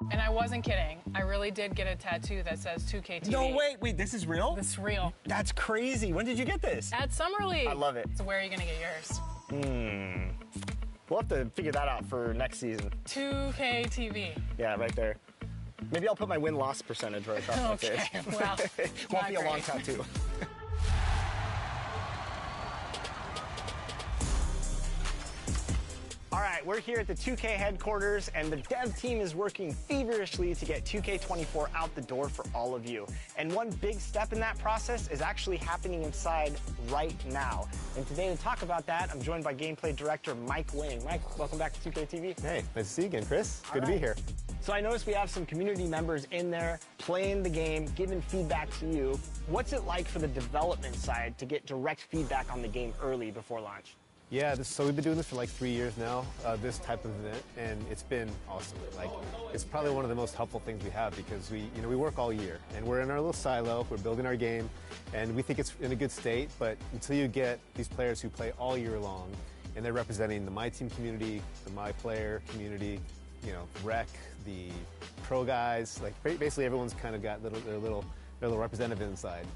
And I wasn't kidding. I really did get a tattoo that says 2K TV. No, wait, this is real? This is real. That's crazy. When did you get this? At Summer League. I love it. So where are you going to get yours? We'll have to figure that out for next season. 2K TV. Yeah, right there. Maybe I'll put my win-loss percentage right across my face. Okay, well, Won't be a long great. tattoo. All right, we're here at the 2K headquarters, and the dev team is working feverishly to get 2K24 out the door for all of you. And one big step in that process is actually happening inside right now. And today to talk about that, I'm joined by gameplay director Mike Wang. Mike, welcome back to 2K TV. Hey, nice to see you again, Chris. Good to be here. So I noticed we have some community members in there playing the game, giving feedback to you. What's it like for the development side to get direct feedback on the game early before launch? Yeah, so we've been doing this for like 3 years now, this type of event, and it's been awesome. Like, it's probably one of the most helpful things we have because we work all year, and we're in our little silo, we're building our game, and we think it's in a good state, but until you get these players who play all year long, and they're representing the My Team community, the My Player community, you know, Rec, the pro guys, like basically everyone's kind of got their little representative inside.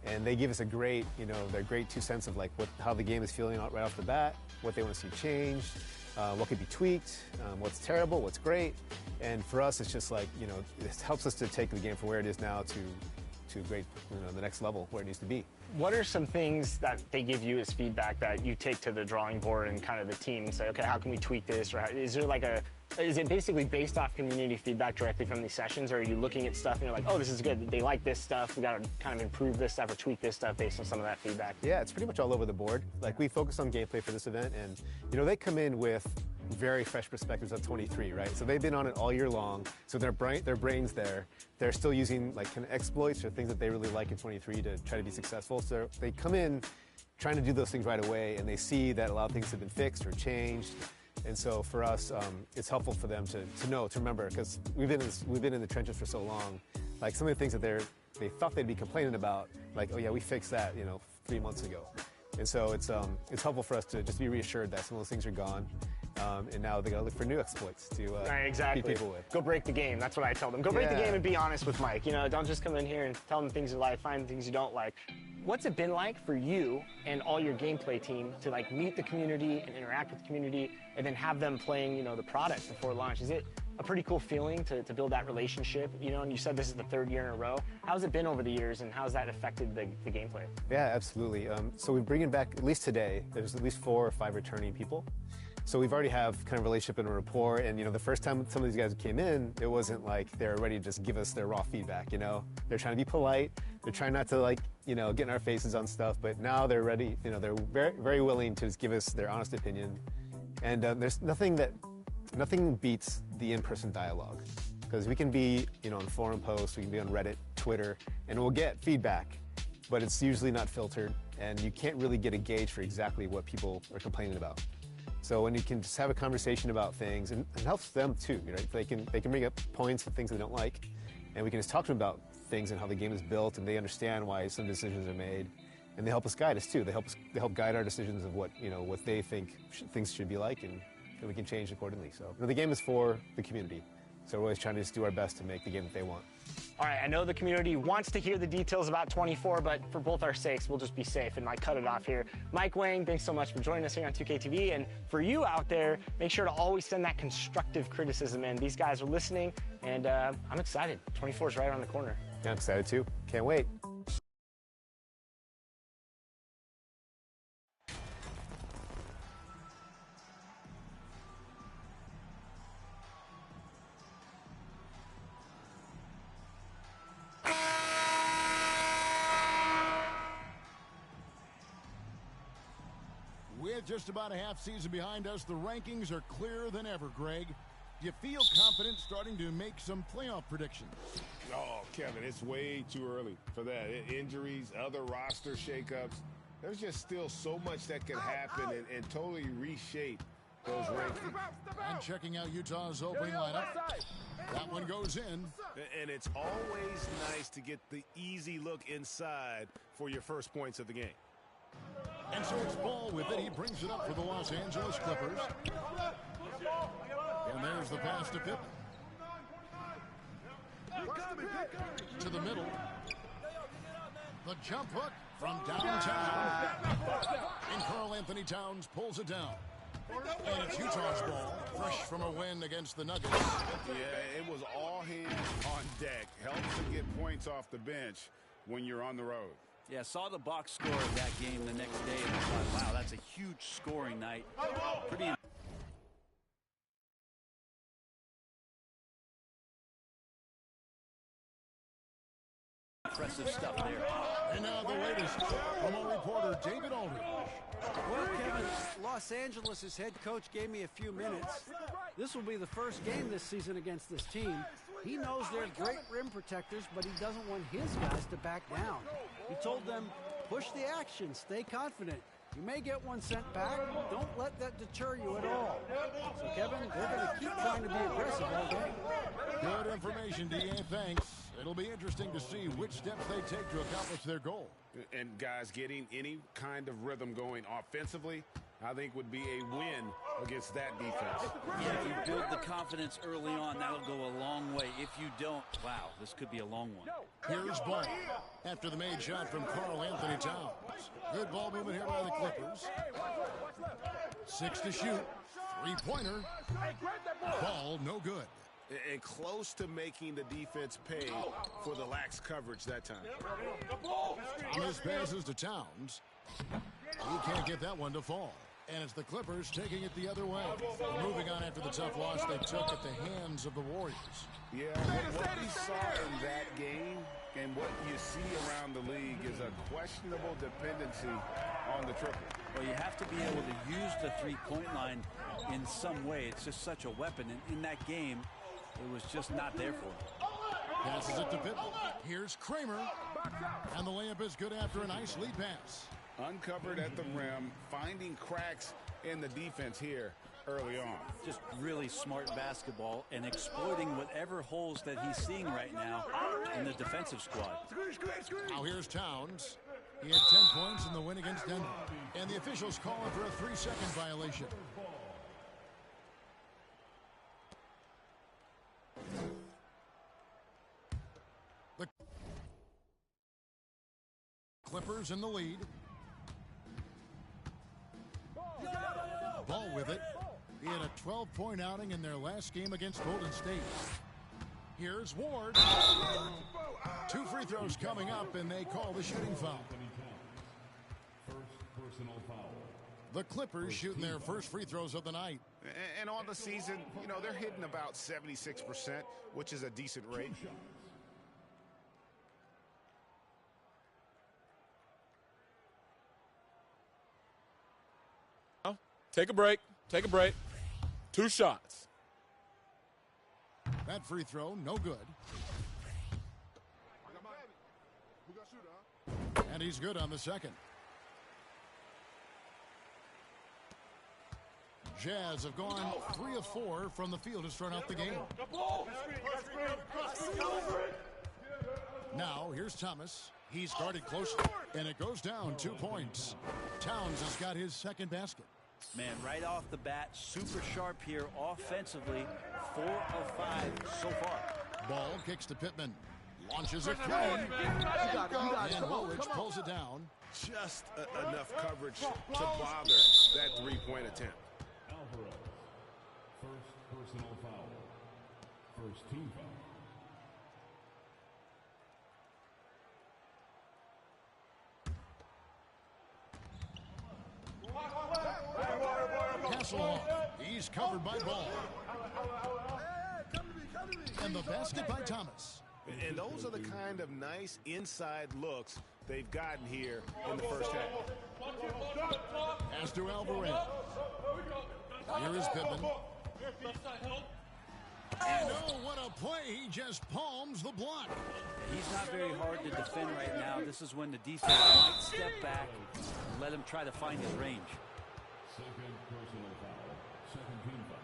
And they give us a great, their great 2 cents of like how the game is feeling right off the bat, what they want to see changed, what could be tweaked, what's terrible, what's great. And for us, it's just like, it helps us to take the game from where it is now to great, the next level where it needs to be. What are some things that they give you as feedback that you take to the drawing board and kind of the team and say, okay, how can we tweak this? Or is there like is it basically based off community feedback directly from these sessions, or are you looking at stuff and you're like, oh, this is good, they like this stuff, we got to kind of improve this stuff or tweak this stuff based on some of that feedback? Yeah, it's pretty much all over the board. Like, we focus on gameplay for this event, and they come in with very fresh perspectives of 23, right? So they've been on it all year long, so their brain's there. They're still using like kind of exploits or things that they really like in 23 to try to be successful. So they come in trying to do those things right away, and they see that a lot of things have been fixed or changed. And so for us, it's helpful for them to remember, because we've been in the trenches for so long. Like, some of the things that they thought they'd be complaining about, like, oh yeah, we fixed that, 3 months ago. And so it's helpful for us to just be reassured that some of those things are gone. And now they gotta look for new exploits to exactly. beat people with. Go break the game. That's what I tell them. Go break the game and be honest with Mike. Don't just come in here and tell them things you like, find things you don't like. What's it been like for you and all your gameplay team to like meet the community and interact with the community and then have them playing, the product before launch? Is it a pretty cool feeling to build that relationship? And you said this is the 3rd year in a row. How's it been over the years, and how's that affected the gameplay? Yeah, absolutely. So we're bringing back, at least today, there's at least 4 or 5 returning people. So we've already have kind of relationship and a rapport, and the first time some of these guys came in, it wasn't like they're ready to just give us their raw feedback. They're trying to be polite, they're trying not to get in our faces on stuff, but now they're ready. They're very, very willing to just give us their honest opinion. And there's nothing beats the in-person dialogue, because we can be on forum posts, we can be on Reddit, Twitter, and we'll get feedback, but it's usually not filtered, and you can't really get a gauge for exactly what people are complaining about. So when you can just have a conversation about things, and it helps them too, right? They can bring up points of things they don't like, and we can just talk to them about things and how the game is built, and they understand why some decisions are made, and they help us guide us too. They help guide our decisions of what they think things should be like, and we can change accordingly. So the game is for the community, so we're always trying to just do our best to make the game that they want. All right, I know the community wants to hear the details about 24, but for both our sakes, we'll just be safe and cut it off here. Mike Wang, thanks so much for joining us here on 2K TV. And for you out there, make sure to always send that constructive criticism in. These guys are listening, and I'm excited. 24 is right around the corner. Yeah, I'm excited too. Can't wait. With just about a half season behind us, the rankings are clearer than ever, Greg. Do you feel confident starting to make some playoff predictions? Oh, Kevin, it's way too early for that. Injuries, other roster shakeups. There's just still so much that can happen and totally reshape those rankings. And checking out Utah's opening lineup. That one goes in. And it's always nice to get the easy look inside for your first points of the game. And so it's ball with it. He brings it up for the Los Angeles Clippers. And there's the pass to Pippen. To the middle. The jump hook from downtown. And Karl Anthony Towns pulls it down. And it's Utah's ball, fresh from a win against the Nuggets. Yeah, it was all hands on deck. Helps to get points off the bench when you're on the road. Yeah, saw the box score of that game the next day and thought, wow, that's a huge scoring night. Pretty impressive stuff there. And now the latest from our reporter, David Aldridge. Well, Kevin, Los Angeles' head coach gave me a few minutes. This will be the first game this season against this team. He knows they're great rim protectors, but he doesn't want his guys to back down. He told them, push the action, stay confident. You may get one sent back. Don't let that deter you at all. So, Kevin, they're going to keep trying to be aggressive all day. Good information, D.A. Thanks. It'll be interesting to see which steps they take to accomplish their goal. And guys, getting any kind of rhythm going offensively, I think would be a win against that defense. Yeah, if you build the confidence early on, that'll go a long way. If you don't, wow, this could be a long one. Here's ball after the made shot from Karl Anthony Towns. Good ball movement here by the Clippers. 6 to shoot. Three-pointer. Ball no good. And close to making the defense pay for the lax coverage that time. Thomas passes to Towns. He can't get that one to fall. And it's the Clippers taking it the other way. Moving on after the tough loss they took at the hands of the Warriors. Yeah, what we saw in that game and what you see around the league is a questionable dependency on the triple. Well, you have to be able to use the three-point line in some way. It's just such a weapon. And in that game, it was just not there for him. Passes it to Pippen. Here's Kramer. And the layup is good after a nice lead pass. Uncovered at the rim, finding cracks in the defense here early on. Just really smart basketball and exploiting whatever holes that he's seeing right now in the defensive squad. Now here's Towns. He had 10 points in the win against Denver. And the officials calling for a 3-second violation. The Clippers in the lead. Ball with it. He had a 12-point outing in their last game against Golden State. Here's Ward. 2 free throws coming up, and they call the shooting foul. The Clippers shooting their first free throws of the night. And on the season, you know, they're hitting about 76%, which is a decent rate. Take a break. Take a break. 2 shots. That free throw, no good. And he's good on the second. Jazz have gone 3 of 4 from the field to start out the game. Now, here's Thomas. He's guarded closely, and it goes down 2 points. Towns has got his second basket. Man, right off the bat, super sharp here offensively. 4 of 5 so far. Ball kicks to Pittman. Launches a three. And Woolridge pulls it down. Just enough coverage to bother that three-point attempt. Alvaro, first personal foul. First team foul. Hasselhoff, he's covered by Ball. And the basket by Thomas. And those are the kind of nice inside looks they've gotten here in the first half. As to Alvarez. Here is Pittman. And oh, what a play. He just palms the block. He's not very hard to defend right now. This is when the defense might step back and let him try to find his range. Second personal foul. Second team foul.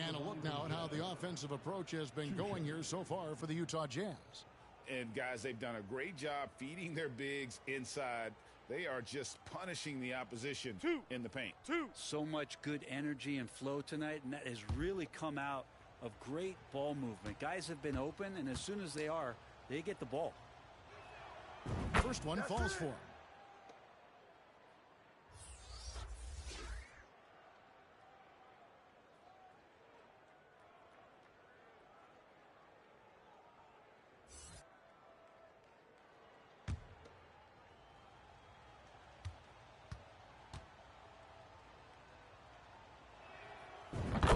And a look now at how the offensive approach has been going here so far for the Utah Jazz. And guys, they've done a great job feeding their bigs inside. They are just punishing the opposition in the paint. So much good energy and flow tonight, and that has really come out of great ball movement. Guys have been open, and as soon as they are, they get the ball. First one falls for him.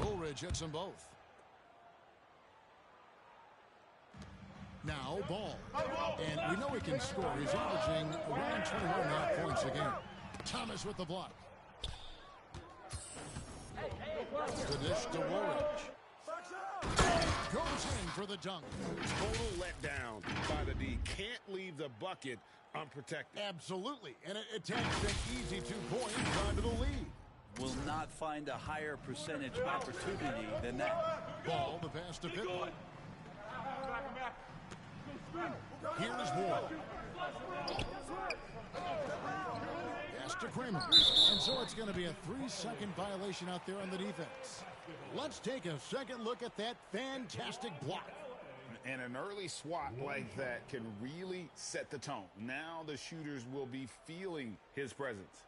Woolridge hits them both. Now ball. And we know he can score. He's averaging around 21.5 points a game. Thomas with the block. The dish to Woolridge. Goes in for the dunk. Total letdown by the D. Can't leave the bucket unprotected. Absolutely. And it takes an easy 2 points onto the lead. Will not find a higher percentage opportunity than that. Ball, the pass to Pittman. Here's Ward. Pass to Kramer. And so it's going to be a 3-second violation out there on the defense. Let's take a second look at that fantastic block. And an early swat like that can really set the tone. Now the shooters will be feeling his presence.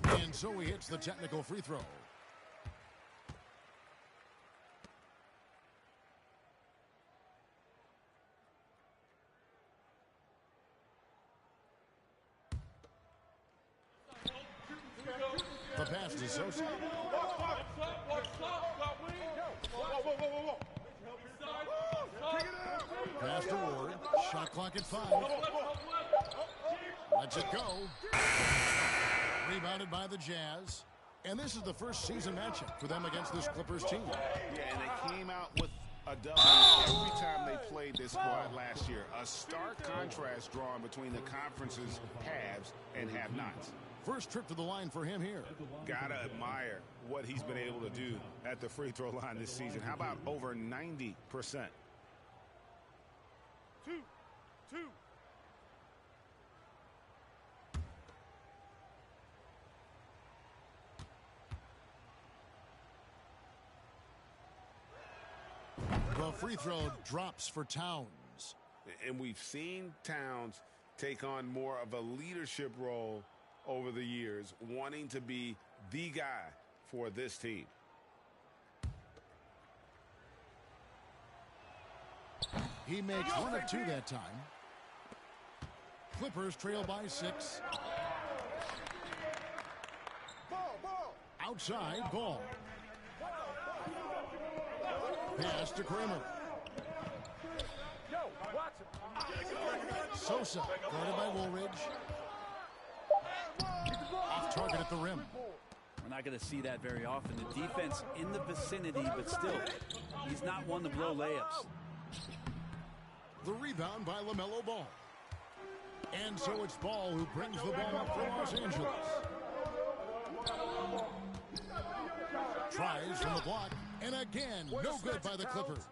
And so he hits the technical free throw. The pass to Sosa. Pass to Ward. Shot clock at 5. Lets it go. Rebounded by the Jazz. And this is the first season matchup for them against this Clippers team. Yeah, and they came out with a W every time they played this squad last year. A stark contrast drawn between the conference's haves and have-nots. First trip to the line for him here. Gotta admire what he's been able to do at the free throw line this season. How about over 90%? 2. The free throw drops for Towns. And we've seen Towns take on more of a leadership role over the years, wanting to be the guy for this team. He makes 1 of 2 that time. Clippers trail by 6. Outside ball. Pass to Kramer. Sosa guarded by Woolridge. Off target at the rim. We're not going to see that very often. The defense in the vicinity, but still, he's not one to blow layups. The rebound by LaMelo Ball. And so it's Ball who brings the ball up for Los Angeles. Tries from the block. And again, no good by the Clippers.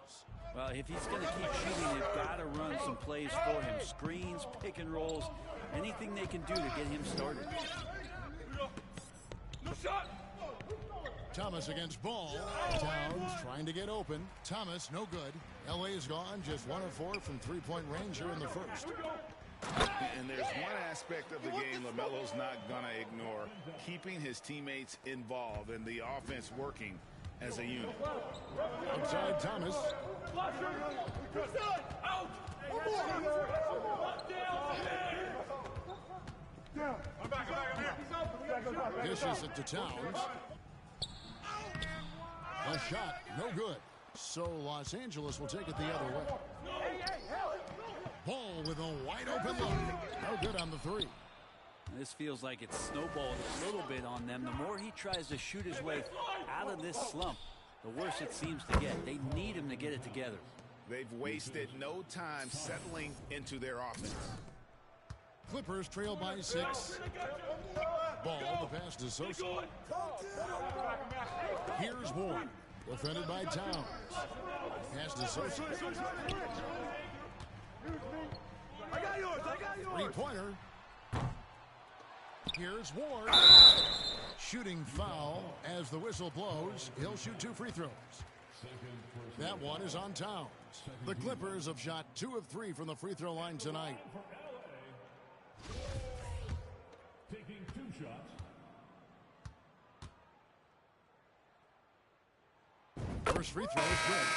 Well, if he's going to keep shooting, they've got to run some plays for him. Screens, pick and rolls, anything they can do to get him started. Thomas against Ball. Towns trying to get open. Thomas, no good. LA is gone, just 1 of 4 from 3-point range here in the first. And there's one aspect of the game LaMelo's not going to ignore, keeping his teammates involved and the offense working as a unit. Outside Thomas. Dishes it to Towns. A shot, no good. So Los Angeles will take it the other way. Ball with a wide open look. No good on the 3. This feels like it's snowballed a little bit on them. The more he tries to shoot his way out of this slump, the worse it seems to get. They need him to get it together. They've wasted no time settling into their offense. Clippers trail by 6. Ball, the pass to Sosa. Here's Ward. Defended by Towns. Pass to Sosa. Three-pointer. Here's Ward. Shooting foul as the whistle blows. He'll shoot 2 free throws. That one is on Towns. The Clippers have shot 2 of 3 from the free throw line tonight. Taking 2 shots. First free throw is good.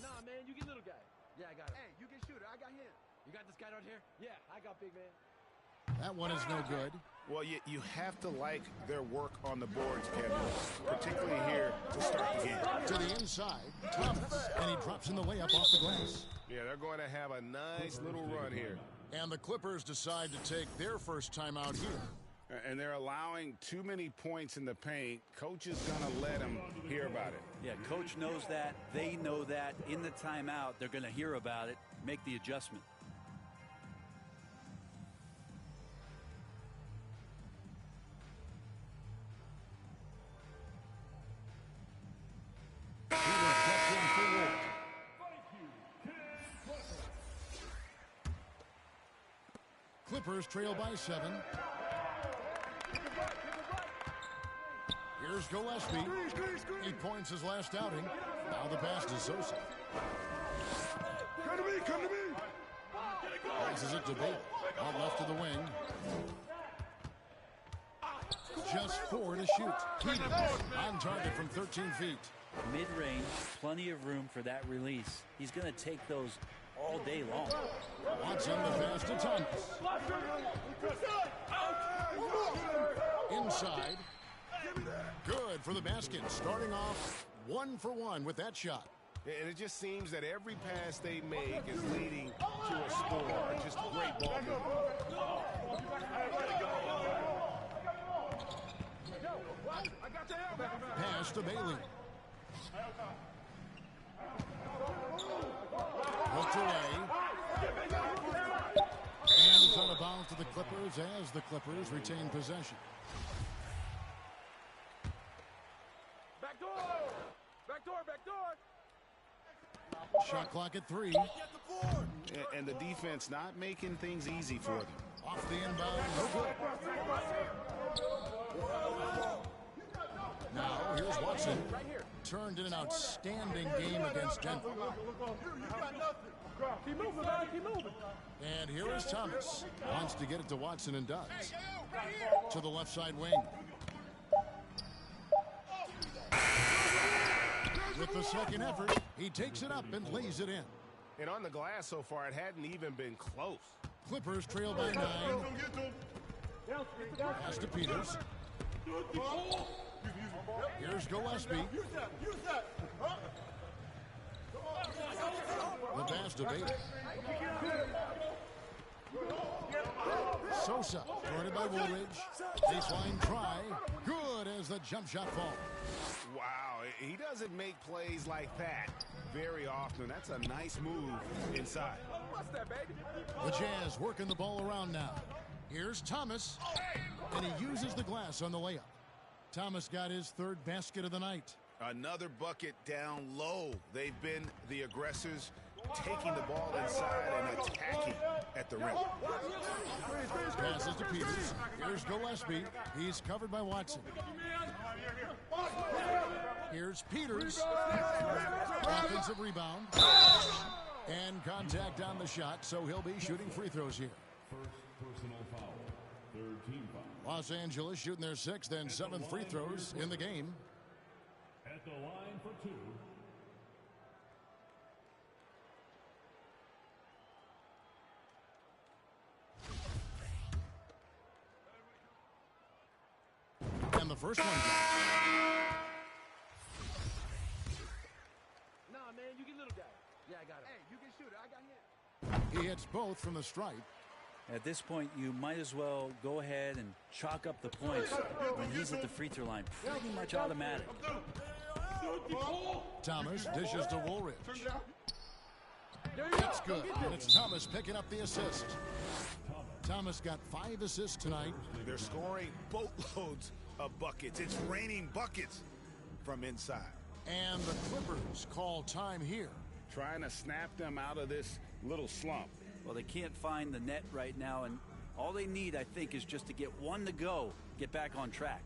Nah, man, you get little guy. Yeah, I got it. Hey, you get shooter. I got him. You got this guy right here? Yeah, I got big man. That one is no good. Well, you have to like their work on the boards, Kevin, particularly here to start the game. To the inside, Thomas, and he drops in the layup off the glass. Yeah, they're going to have a nice little run here. And the Clippers decide to take their first timeout here. And they're allowing too many points in the paint. Coach is going to let them hear about it. Yeah, coach knows that. They know that. In the timeout, they're going to hear about it, make the adjustment. Clippers trail by 7. Here's Gillespie. 8 points his last outing. Now the pass to Sosa. Come to me, come to me. Passes it to Bailey. Out left to the wing. Just 4 to shoot. Peters on target from 13 feet. Mid-range, plenty of room for that release. He's going to take those all day long. Watson the pass to Thomas. Inside. Good for the basket. Starting off 1 for 1 with that shot. And it just seems that every pass they make is leading to a score. Just great ball movement. Pass to Bailey. Hooked away. And it's out of bounds to the Clippers as the Clippers retain possession. Back door! Back door, back door! Shot clock at 3. And the defense not making things easy for them. Off the inbound, no good. Now, here's Watson. Turned in an outstanding game against Denver. Keep moving, man, keep moving. And here is Thomas. Wants to get it to Watson and does. To the left side wing. With the second effort, he takes it up and lays it in. And on the glass so far, it hadn't even been close. Clippers trail by 9. Pass to Peters. Here's Gillespie. The pass to Bailey. Sosa, guarded by Woolridge. Baseline try. Good as the jump shot falls. Wow, he doesn't make plays like that very often. That's a nice move inside. What's that, baby? The Jazz working the ball around now. Here's Thomas, and he uses the glass on the layup. Thomas got his 3rd basket of the night. Another bucket down low. They've been the aggressors, taking the ball inside and attacking at the rim. Passes to Peters. Here's Gillespie. He's covered by Watson. Here's Peters. Offensive rebound. And contact on the shot, so he'll be shooting free throws here. First personal foul. 3rd team foul. Los Angeles shooting their 6th and 7th free throws in the game. At the line for 2. And the first one. Nah, man, you get little guy. Yeah, I got him. Hey, you get shooter. I got him. He hits both from the stripe. At this point, you might as well go ahead and chalk up the points when he's at the free throw line. Pretty much automatic. Thomas dishes to Woolridge. That's good. And it's Thomas picking up the assist. Thomas got 5 assists tonight. They're scoring boatloads of buckets. It's raining buckets from inside. And the Clippers call time here. Trying to snap them out of this little slump. Well, they can't find the net right now, and all they need, I think, is just to get one to go, get back on track.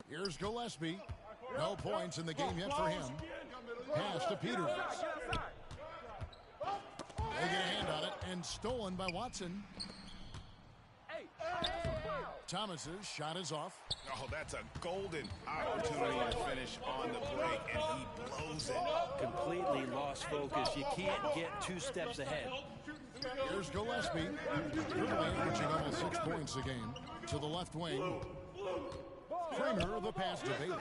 Here's Gillespie. No points in the game yet for him. Pass to Peters. They get a hand on it and stolen by Watson. Thomas's shot is off. Oh, that's a golden opportunity to finish on the break, and he blows it. Completely lost focus. You can't get 2 steps ahead. Here's Gillespie. Currently averaging almost 6 points a game. To the left wing. Kramer, the pass to Bailey.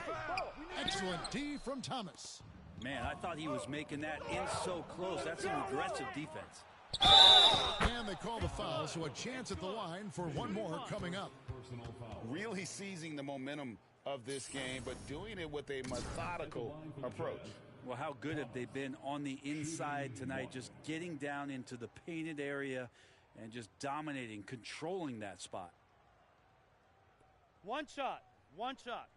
Excellent D from Thomas. Man, I thought he was making that in so close. That's some aggressive defense. And they call the foul, so a chance at the line for one more coming up. Really seizing the momentum of this game, but doing it with a methodical approach. Well, how good have they been on the inside tonight, just getting down into the painted area and just dominating, controlling that spot. One shot. One shot.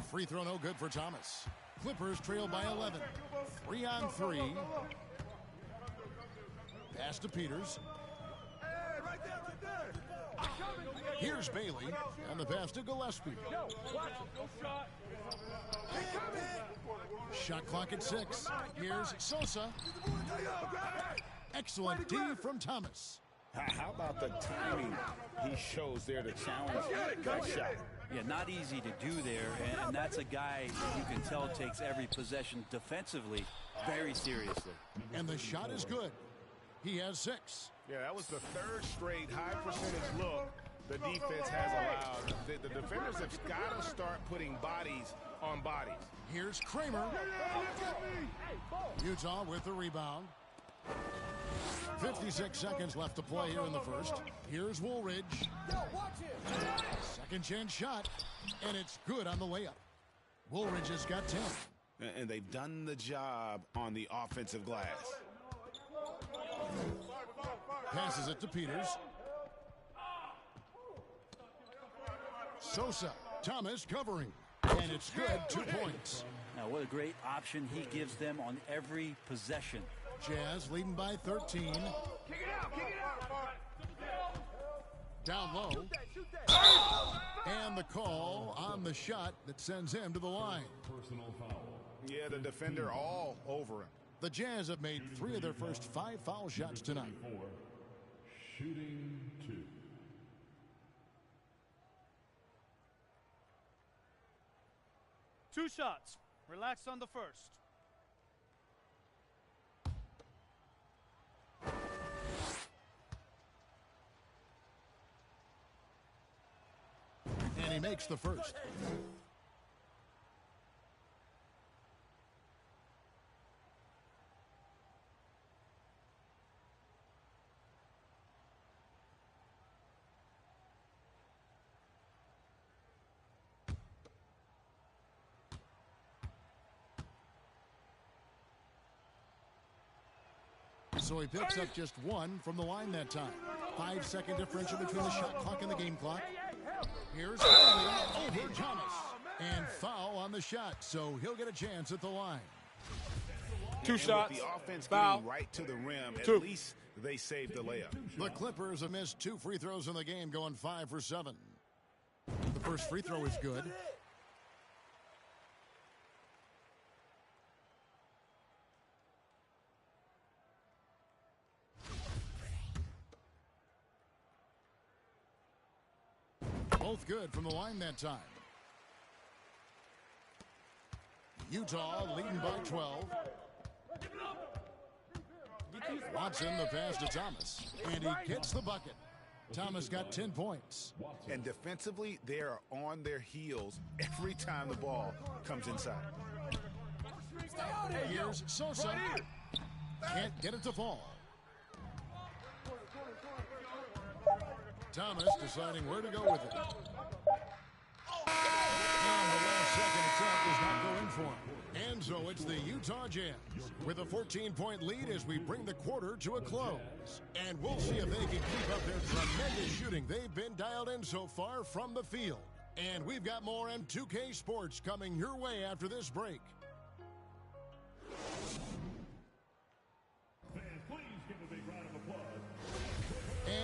Free throw no good for Thomas. Clippers trail by 11. 3-on-3. Pass to Peters. Here's Bailey, and the pass to Gillespie. Shot clock at 6. Here's Sosa. Excellent D from Thomas. How about the timing he shows there to challenge that shot? Yeah, not easy to do there, and that's a guy you can tell takes every possession defensively very seriously. And the shot is good. He has 6. Yeah, that was the 3rd straight high percentage look the defense has allowed. The defenders have got to start putting bodies on bodies. Here's Kramer. Utah with the rebound. 56 seconds left to play here in the first. Here's Woolridge. Second chance shot, and it's good on the layup. Woolridge has got 10. And they've done the job on the offensive glass. Passes it to Peters. Sosa. Thomas covering. And it's good. 2 points. Now, what a great option he gives them on every possession. Jazz leading by 13. Down low. And the call on the shot that sends him to the line. Personal foul. Yeah, the defender all over him. The Jazz have made 3 of their first 5 foul shots tonight. Shooting 2. Two shots. Relax on the first. And he makes the first. So he picks up just 1 from the line that time. 5-second differential between the shot clock and the game clock. Here's Bailey over Thomas. And foul on the shot, so he'll get a chance at the line. 2 shots. With the offense Foul. getting right to the rim, 2. at least they saved the layup. The Clippers have missed 2 free throws in the game, going 5 for 7. The first free throw is good. Both good from the line that time. Utah leading by 12. Watson the pass to Thomas, and he gets the bucket. Thomas got 10 points. And defensively, they are on their heels every time the ball comes inside. Here's Sosa. Can't get it to fall. Thomas deciding where to go with it. And the last second attempt does not go in for him. And so it's the Utah Jazz with a 14-point lead as we bring the quarter to a close. And we'll see if they can keep up their tremendous shooting they've been dialed in so far from the field. And we've got more M2K Sports coming your way after this break.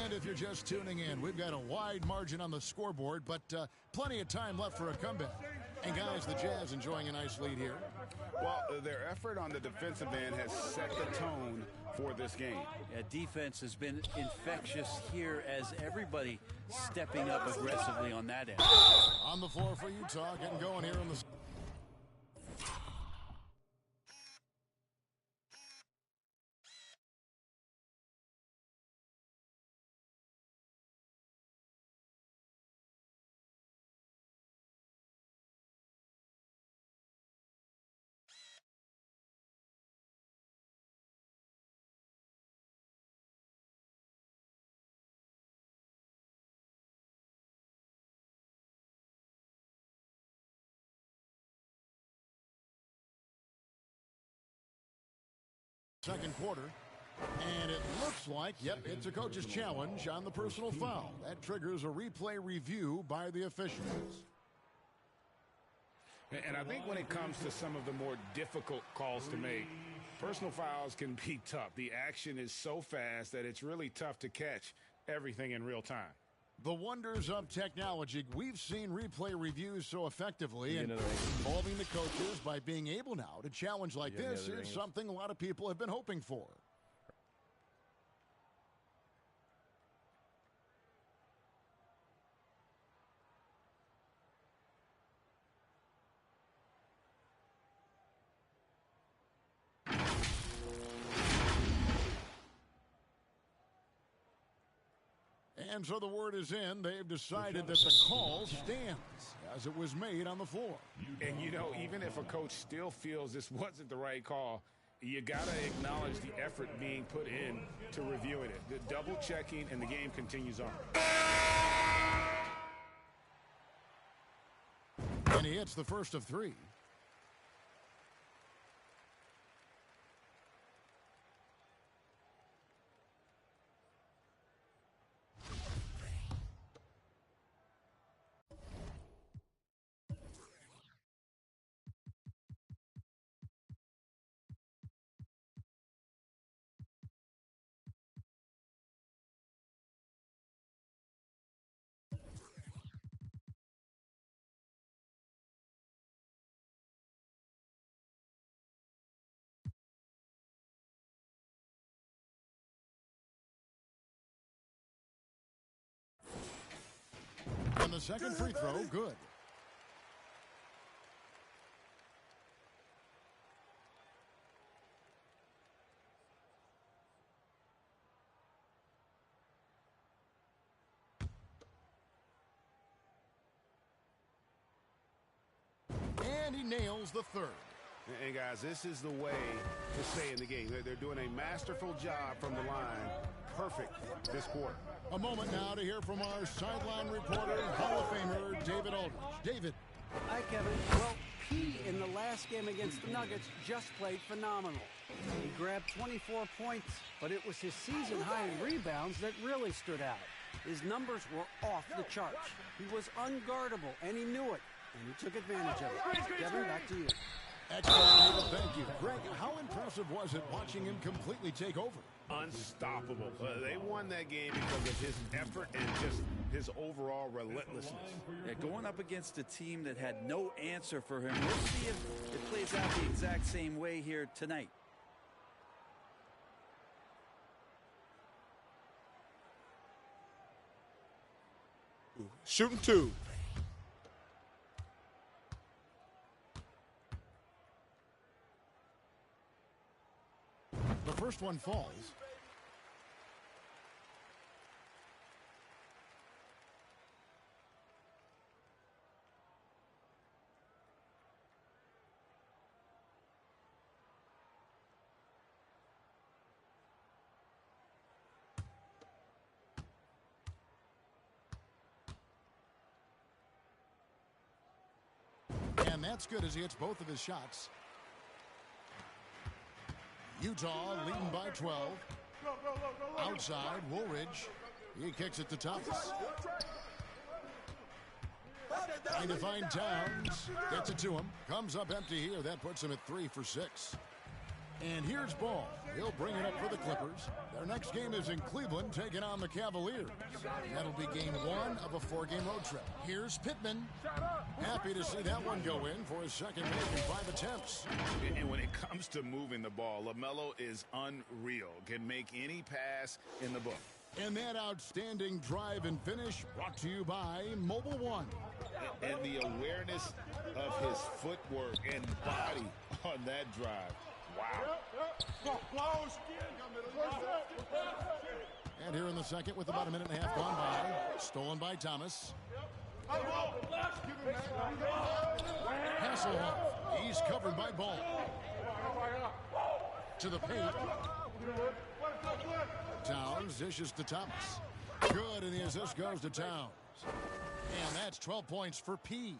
And if you're just tuning in, we've got a wide margin on the scoreboard, but plenty of time left for a comeback. And guys, the Jazz enjoying a nice lead here. Well, their effort on the defensive end has set the tone for this game. Yeah, defense has been infectious here as everybody stepping up aggressively on that end. On the floor for Utah, getting going here in the... second quarter, and it looks like, yep, it's a coach's challenge on the personal foul. That triggers a replay review by the officials. And I think when it comes to some of the more difficult calls to make, personal fouls can be tough. The action is so fast that it's really tough to catch everything in real time. The wonders of technology. We've seen replay reviews so effectively, and involving the coaches by being able now to challenge like this is something a lot of people have been hoping for. And so the word is in. They've decided that the call stands as it was made on the floor. And, you know, even if a coach still feels this wasn't the right call, you got to acknowledge the effort being put in to reviewing it. The double checking, and the game continues on. And he hits the first of three. And the second free throw, good. And he nails the third. And guys, this is the way to stay in the game. They're doing a masterful job from the line. Perfect this quarter. A moment now to hear from our sideline reporter, Hall of Famer David Aldridge. David. Hi, Kevin. Well, P in the last game against the Nuggets just played phenomenal. He grabbed 24 points, but it was his season-high in rebounds that really stood out. His numbers were off the charts. He was unguardable, and he knew it, and he took advantage of it. Kevin, back to you. Excellent, David. Thank you. Greg, how impressive was it watching him completely take over? Unstoppable. They won that game because of his effort and just his overall relentlessness. Yeah, going up against a team that had no answer for him. We'll see if it plays out the exact same way here tonight. Shooting two. The first first one falls. And that's good as he hits both of his shots. Utah leading by 12. Outside, Woolridge. He kicks it to Thomas. Trying to find Towns. Gets it to him. Comes up empty here. That puts him at 3 for 6. And here's Ball. He'll bring it up for the Clippers. Their next game is in Cleveland, taking on the Cavaliers. That'll be game 1 of a 4-game road trip. Here's Pittman. Happy to see that one go in for his second make in 5 attempts. And when it comes to moving the ball, LaMelo is unreal. Can make any pass in the book. And that outstanding drive and finish brought to you by Mobile One. And the awareness of his footwork and body on that drive. Wow. And here in the second with about a minute and a half gone by. Stolen by Thomas. Hasselhoff. He's covered by Ball. To the paint. Towns dishes to Thomas. Good, and the assist goes to Towns. And that's 12 points for P.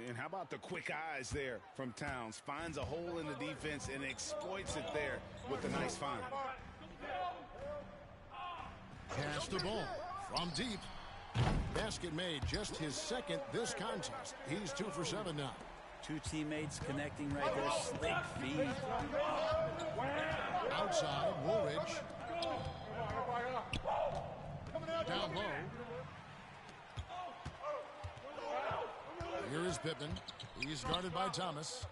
And how about the quick eyes there from Towns? Finds a hole in the defense and exploits it there with a nice find. Pass the ball from deep. Basket made, just his second this contest. He's 2 for 7 now. Two teammates connecting right there. Slick feed. Outside, Woolridge. Down low. Here is Pittman. He's guarded by Thomas.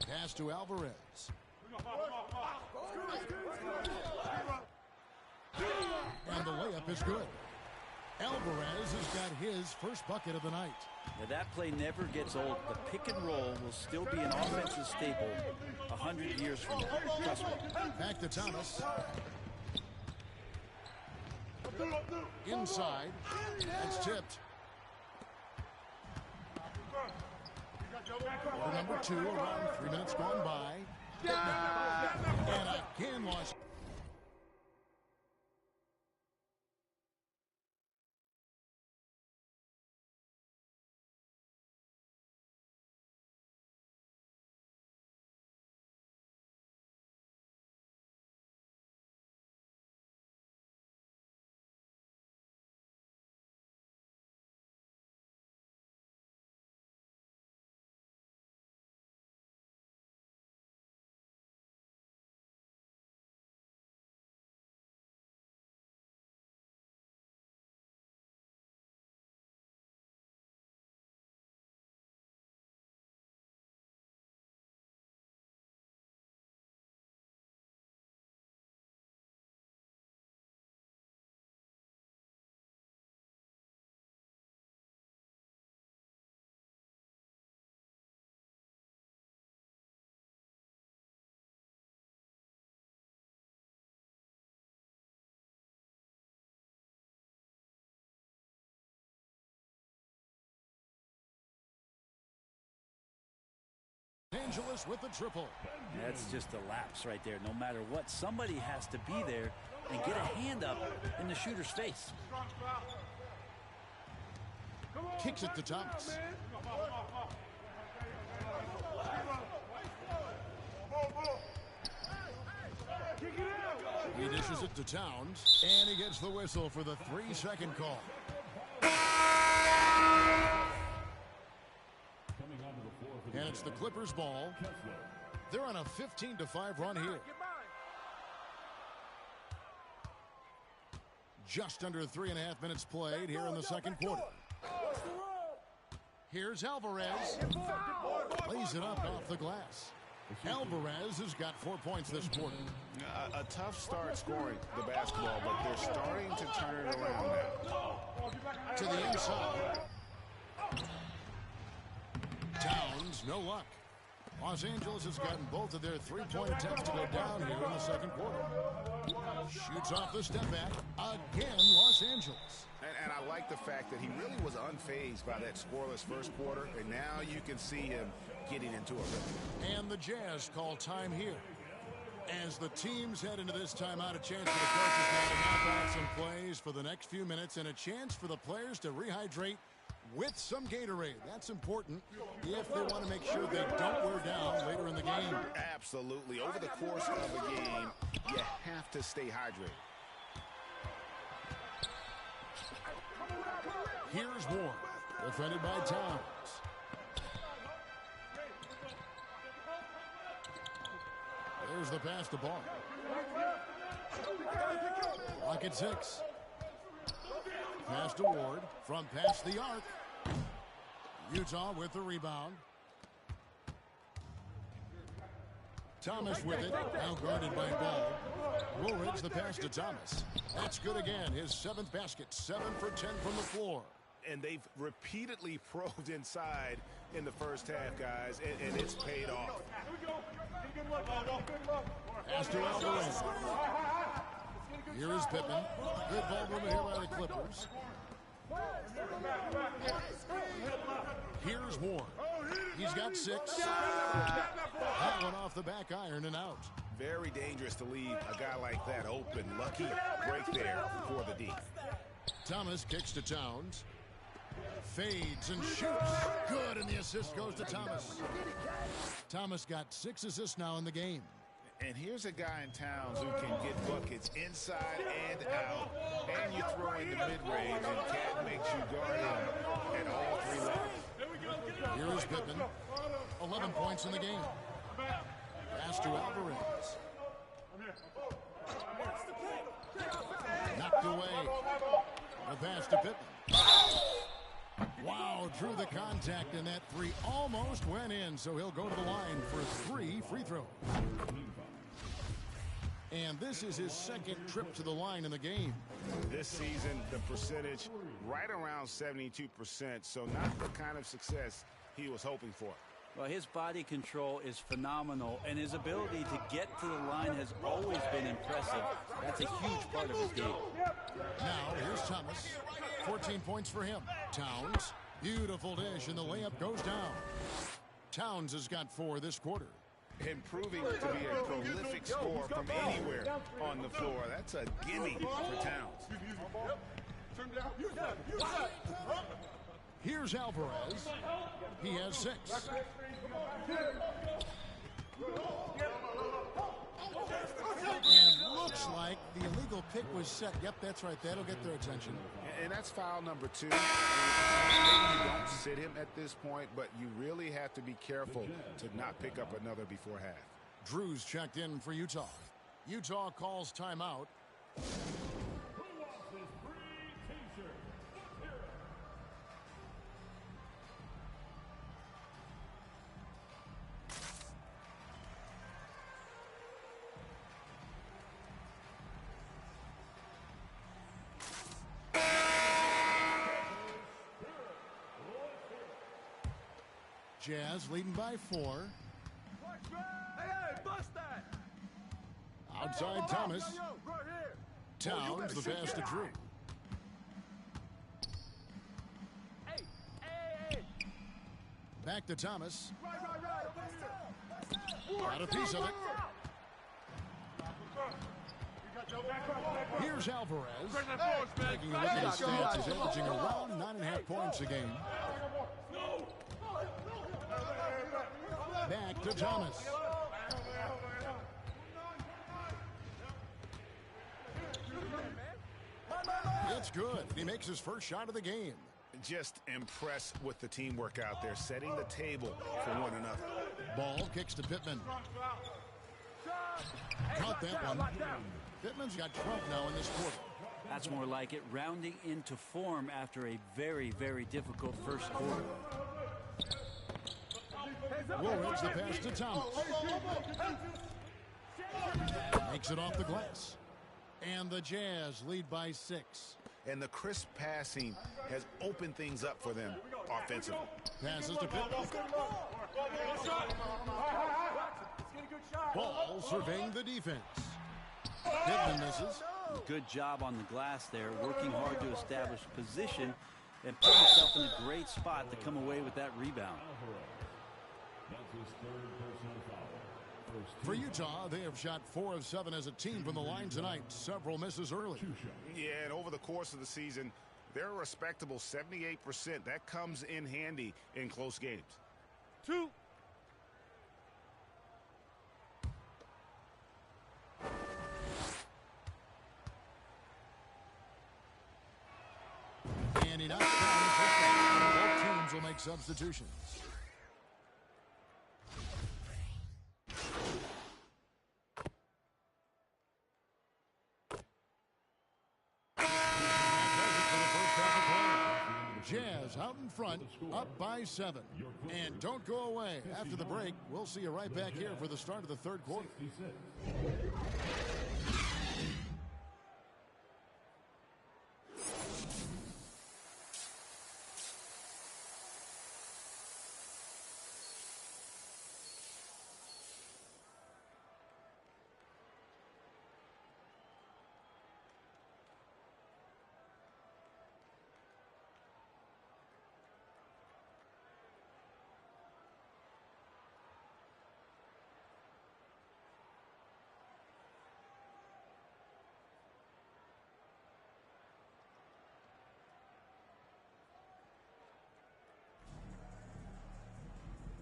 Pass to Alvarez. And the layup is good. Alvarez has got his first bucket of the night. Now that play never gets old. The pick and roll will still be an offensive staple 100 years from now. Trust me. Back to Thomas. Inside. That's tipped. Quarter number 2, around 3 minutes gone by. And again lost. Angeles with the triple. That's just a lapse right there. No matter what, somebody has to be there and get a hand up in the shooter's face. Kicks it to Thomas. He dishes it to Towns, and he gets the whistle for the 3-second call. And it's the Clippers ball. They're on a 15-5 run here. Just under 3.5 minutes played here in the second quarter. Here's Alvarez. Lays it up off the glass. Alvarez has got 4 points this quarter. A tough start scoring the basketball, but they're starting to turn it around now. To the inside. Towns, no luck. Los Angeles has gotten both of their three-point attempts to go down here in the second quarter. Shoots off the step back. Again, Los Angeles. And I like the fact that he really was unfazed by that scoreless first quarter, and now you can see him getting into a rhythm. And the Jazz call time here. As the teams head into this timeout, a chance for the coaches now to map out some plays for the next few minutes and a chance for the players to rehydrate with some Gatorade. That's important if they want to make sure they don't wear down later in the game. Absolutely. Over the course of a game, you have to stay hydrated. Here's Ward, defended by Towns. There's the pass to Ball. Clock at 6. Pass to Ward from past the arc. Utah with the rebound. Thomas with it, now guarded by Ball. Woolridge the pass to Thomas. That's good again, his 7th basket, 7 for 10 from the floor. And they've repeatedly probed inside in the first half, guys, and it's paid off. Pass to Alvarez. Here is Pippen. Good ball movement here by the Clippers. Here's Ward. He's got 6. That one off the back iron and out. Very dangerous to leave a guy like that open. Lucky break there for the D. Thomas kicks to Towns. Fades and shoots. Good, and the assist goes to Thomas. Thomas got 6 assists now in the game. And here's a guy in Towns who can get buckets inside and out. And you throw in the mid-range, and Cat makes you guard him at all 3 levels. Here is Pippen. 11 points in the game. Pass to Alvarez. Knocked away. A pass to Pippen. Wow, drew the contact, and that 3 almost went in, so he'll go to the line for 3 free throws. And this is his 2nd trip to the line in the game. This season, the percentage right around 72%, so not the kind of success he was hoping for. Well, his body control is phenomenal, and his ability to get to the line has always been impressive. That's a huge part of his game. Now, here's Thomas. 14 points for him. Towns, beautiful dish, and the layup goes down. Towns has got 4 this quarter. Improving to be a prolific scorer from anywhere on the floor. That's a gimme for Towns. Here's Alvarez. He has 6. And looks like the illegal pick was set. Yep, that's right. That'll get their attention. And that's foul number 2. Maybe you don't sit him at this point, but you really have to be careful to not pick up another before half. Drew's checked in for Utah. Utah calls timeout. Jazz leading by 4. Hey, bust that! Outside Thomas. Towns, the pass to Drew. Back to Thomas. Got a piece of it. Here's Alvarez. Taking a look at his stats, he's averaging around 9.5 points a game. Back to Thomas. It's good. He makes his first shot of the game. Just impressed with the teamwork out there, setting the table for one another. Ball kicks to Pittman. Caught that one. Pittman's got 12 now in this quarter. That's more like it, rounding into form after a very, very difficult first quarter. Woolridge the pass to Thomas. Makes it off the glass. And the Jazz lead by 6. And the crisp passing has opened things up for them offensively. Passes to Pippen. Ball surveying the defense. Pippen misses. Good job on the glass there, working hard to establish position and put himself in a great spot to come away with that rebound. That's his third personal foul. For Utah, they have shot 4 of 7 as a team from the line tonight. Several misses early. Yeah, and over the course of the season, they're a respectable 78%. That comes in handy in close games. 2. And he knocks down the first down. Both teams will make substitutions. Jazz out in front, up by 7. And don't go away. After the break, we'll see you right back here for the start of the third quarter.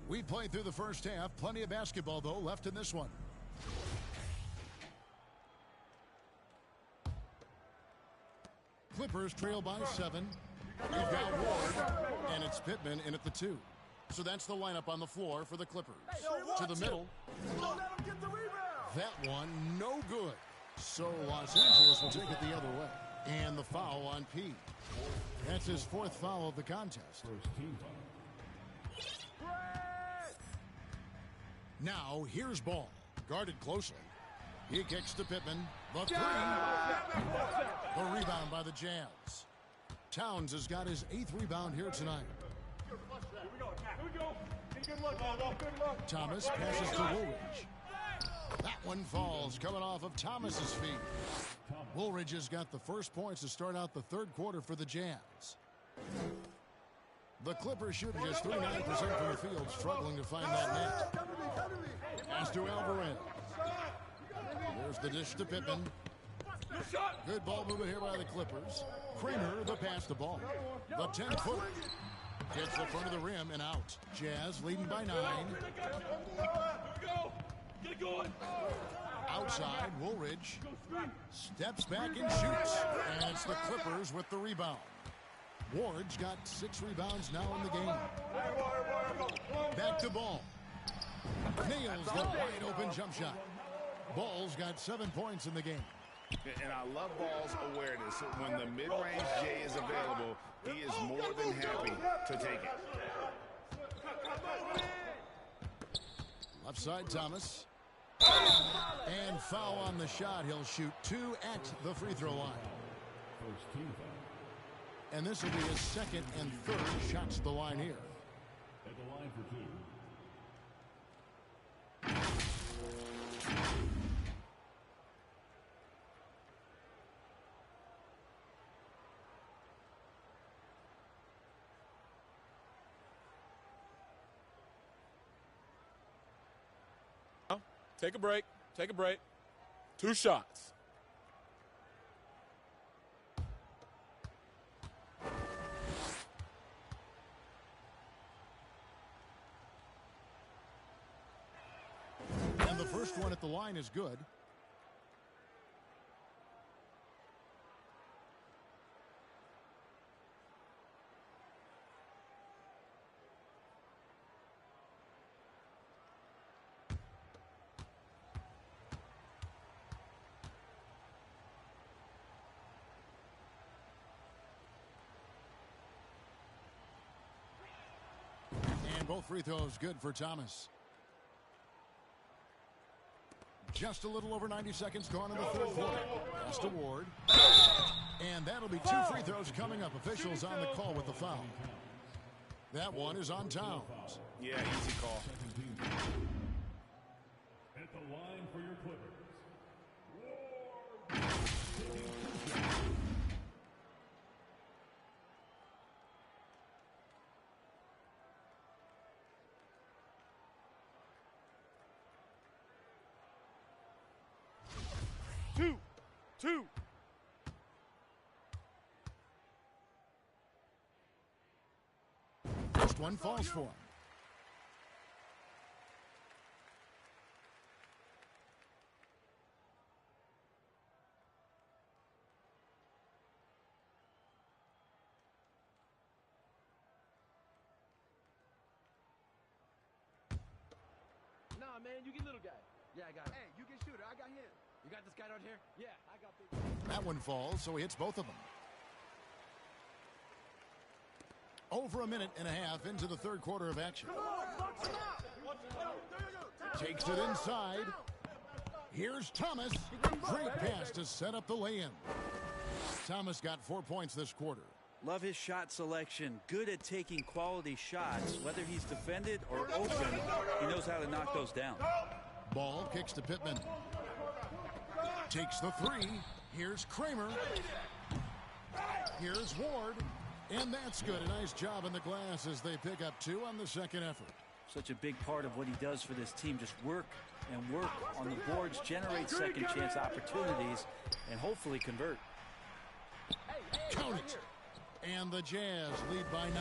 We played through the first half. Plenty of basketball, though, left in this one. Clippers trail by 7. We've got Ward, and it's Pittman in at the 2. So that's the lineup on the floor for the Clippers. To the middle. That one, no good. So Los Angeles will take it the other way. And the foul on P. That's his 4th foul of the contest. Now, here's Ball. Guarded closely. He kicks to Pittman. The 3. The rebound by the Jazz. Towns has got his 8th rebound here tonight. Thomas passes to Woolridge. That one falls, coming off of Thomas's feet. Woolridge has got the first points to start out the third quarter for the Jazz. The Clippers shooting just 39% from the field, struggling to find that net. Pass to Alvarez. There's the dish to Pippen. Good ball movement here by the Clippers. Kramer, the pass to Ball. The 10-footer. Gets the front of the rim and out. Jazz leading by 9. Outside, Woolridge steps back and shoots. And it's the Clippers with the rebound. Ward's got 6 rebounds now in the game. Back to Ball. Nails the wide open jump shot. Ball's got 7 points in the game. And I love Ball's awareness. When the mid-range J is available, he is more than happy to take it. Left side, Thomas. And foul on the shot. He'll shoot 2 at the free throw line. And this will be his 2nd and 3rd shots at the line here. At the line for 2. Take a break. Take a break. 2 shots. And the first one at the line is good. And both free throws good for Thomas. Just a little over 90 seconds gone in the third quarter. Pass to Ward. And that'll be 2 free throws coming up. Officials on the call with the foul. That one is on Towns. Yeah, easy call. At the line for your Clippers. Two. First one falls for him. Nah, man, you get little guy. Yeah, I got it. Hey, you get shooter. I got him. You got this guy out here? Yeah, I got big. That one falls, so he hits both of them. Over a minute and a half into the third quarter of action. Takes it inside. Here's Thomas. Great pass to set up the lay-in. Thomas got 4 points this quarter. Love his shot selection. Good at taking quality shots. Whether he's defended or open, he knows how to knock those down. Ball kicks to Pittman. Takes the three. Here's Kramer. Here's Ward. And that's good. A nice job in the glass as they pick up 2 on the second effort. Such a big part of what he does for this team. Just work and work on the boards, generate second chance opportunities, and hopefully convert. Count it. And the Jazz lead by 9.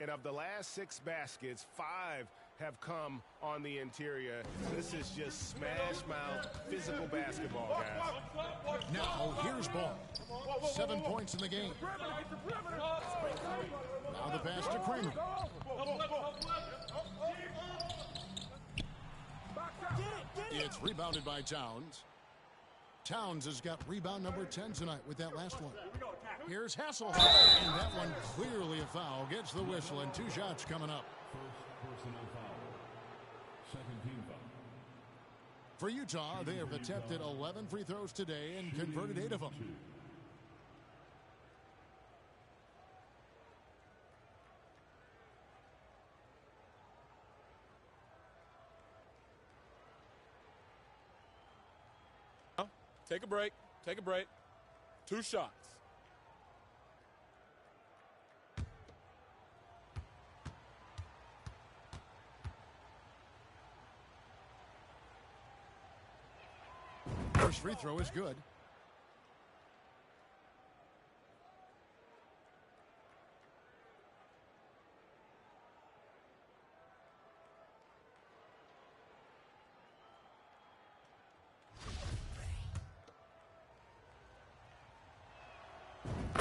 And of the last 6 baskets, 5 have come on the interior. This is just smash mouth physical basketball, guys. Now here's Ball. 7 points in the game. Now the pass to Kramer. It's rebounded by Towns. Towns has got rebound number 10 tonight with that last one. Here's Hasselhoff, and that one clearly a foul. Gets the whistle, and 2 shots coming up. First personal foul. Second team foul. For Utah, they have attempted 11 free throws today and converted 8 of them. Take a break. 2 shots. First free throw is good.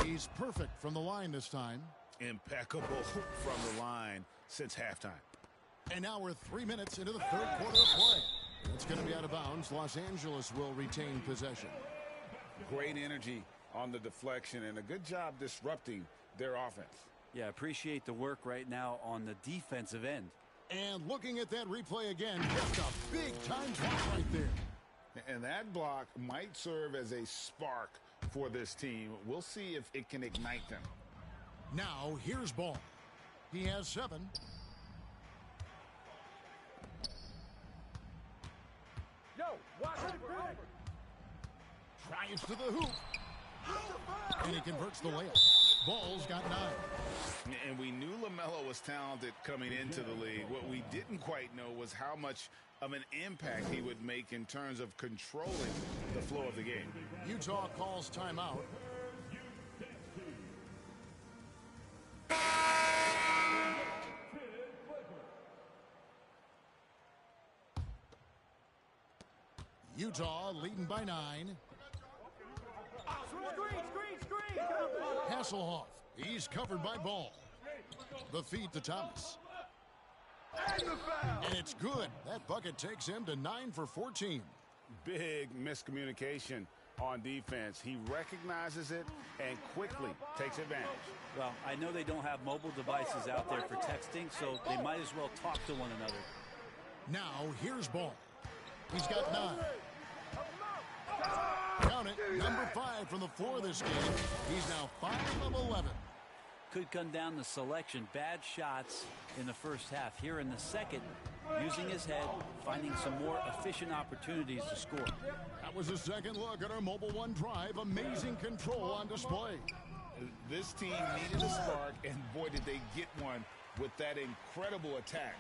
He's perfect from the line this time. Impeccable from the line since halftime. And now we're 3 minutes into the third quarter of play. It's going to be out of bounds. Los Angeles will retain possession. Great energy on the deflection and a good job disrupting their offense. Yeah, appreciate the work right now on the defensive end. And looking at that replay again, just a big-time block right there. And that block might serve as a spark for this team. We'll see if it can ignite them. Now, here's Ball. He has 7. Yo, watch it. Drives to the hoop. And he converts the layup. Ball's got 9. And we knew LaMelo was talented coming into the league. What we didn't quite know was how much of an impact he would make in terms of controlling the flow of the game. Utah calls timeout. Utah leading by 9. Screen. Hasselhoff. He's covered by Ball. The feed to Thomas. And it's good. That bucket takes him to 9 for 14. Big miscommunication on defense. He recognizes it and quickly takes advantage. Well, I know they don't have mobile devices out there for texting, so they might as well talk to one another. Now, here's Ball. He's got 9. Count it, number 5 from the floor this game. He's now 5 of 11. Could come down to selection. Bad shots in the first half. Here in the second, using his head, finding some more efficient opportunities to score. That was a second look at our Mobile One drive. Amazing control on display. This team needed a spark, and boy, did they get one with that incredible attack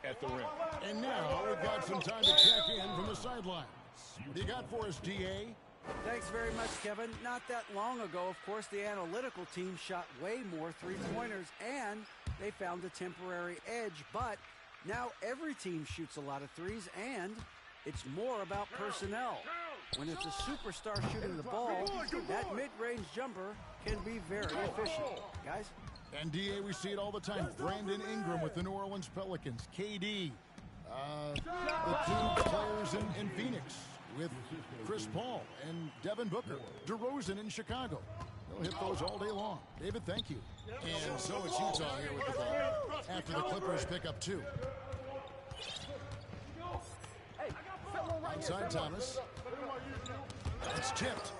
at the rim. And now we've got some time to check in from the sideline. What do you got for us, D.A.? Thanks very much, Kevin. Not that long ago, of course, the analytical team shot way more three-pointers, and they found a temporary edge. But now every team shoots a lot of threes, and it's more about personnel. When it's a superstar shooting the ball, that mid-range jumper can be very efficient. Guys? And, D.A., we see it all the time. Brandon Ingram with the New Orleans Pelicans. KD, the two players in Phoenix with Chris Paul and Devin Booker. DeRozan in Chicago. They'll hit those all day long. David, thank you. And so it's Utah here with the ball after the Clippers pick up 2. Outside Thomas. It's tipped.